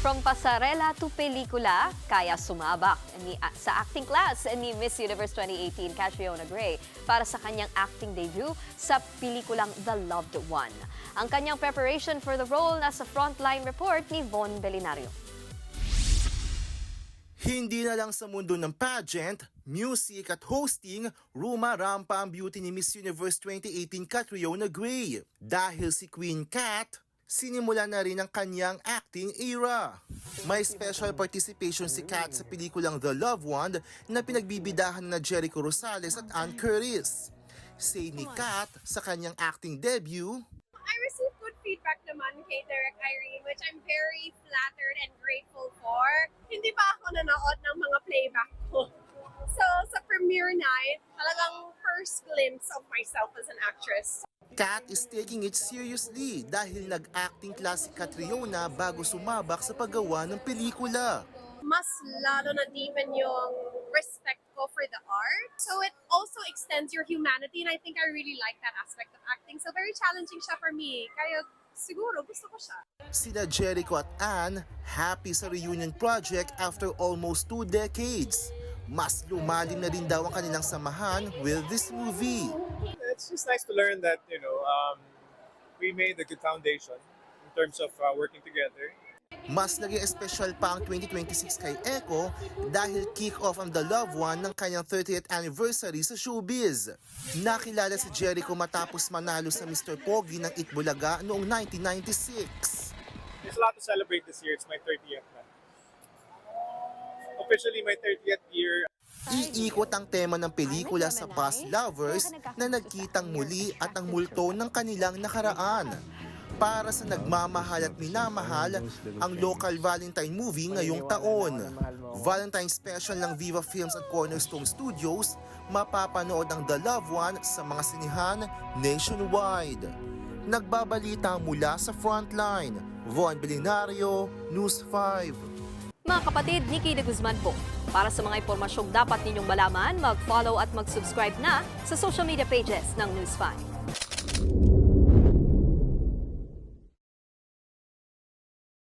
From pasarela to pelikula, kaya sumabak sa acting class ni Miss Universe 2018 Catriona Gray para sa kanyang acting debut sa pelikulang The Loved One. Ang kanyang preparation for the role nasa frontline report ni Von Belinario. Hindi na lang sa mundo ng pageant, music at hosting, rumarampa ang beauty ni Miss Universe 2018 Catriona Gray. Dahil si Queen Cat, sinimula na rin ang kanyang acting era. May special participation si Cat sa pelikulang The Loved One na pinagbibidahan na Jericho Rosales at Ann Curtis. Say ni Cat sa kanyang acting debut, I received good feedback naman kay Derek Irene, which I'm very flattered and grateful for. Hindi pa ako nanood ng mga playback ko. So, sa premiere night, talagang first glimpse of myself as an actress. Cat is taking it seriously dahil nag-acting class si Catriona bago sumabak sa paggawa ng pelikula. Mas lalo na deepen yung respect ko for the art. So it also extends your humanity, and I think I really like that aspect of acting. So very challenging siya for me. Kaya siguro gusto ko siya. Sina Jericho at Ann happy sa reunion project after almost 2 decades. Mas lumalim na rin daw ang kanilang samahan with this movie. It's just nice to learn that, we made a good foundation in terms of working together. Mas naging espesyal pa ang 2026 kay Echo dahil kick-off ang The Loved One ng kanyang 30th anniversary sa showbiz. Nakilala si Jericho matapos manalo sa Mr. Pogi ng Itbulaga noong 1996. There's a lot to celebrate this year. It's my 30th na. Officially my 30th year. Iikot ang tema ng pelikula sa bus lovers na nagkitang muli at ang multo ng kanilang nakaraan. Para sa nagmamahal at minamahal ang local Valentine movie ngayong taon. Valentine special ng Viva Films at Cornerstone Studios, mapapanood ang The Loved One sa mga sinihan nationwide. Nagbabalita mula sa Frontline, Von Belinario, News 5. Mga kapatid, Nikki de Guzman po. Para sa mga impormasyong dapat ninyong malaman, mag-follow at mag-subscribe na sa social media pages ng News 5.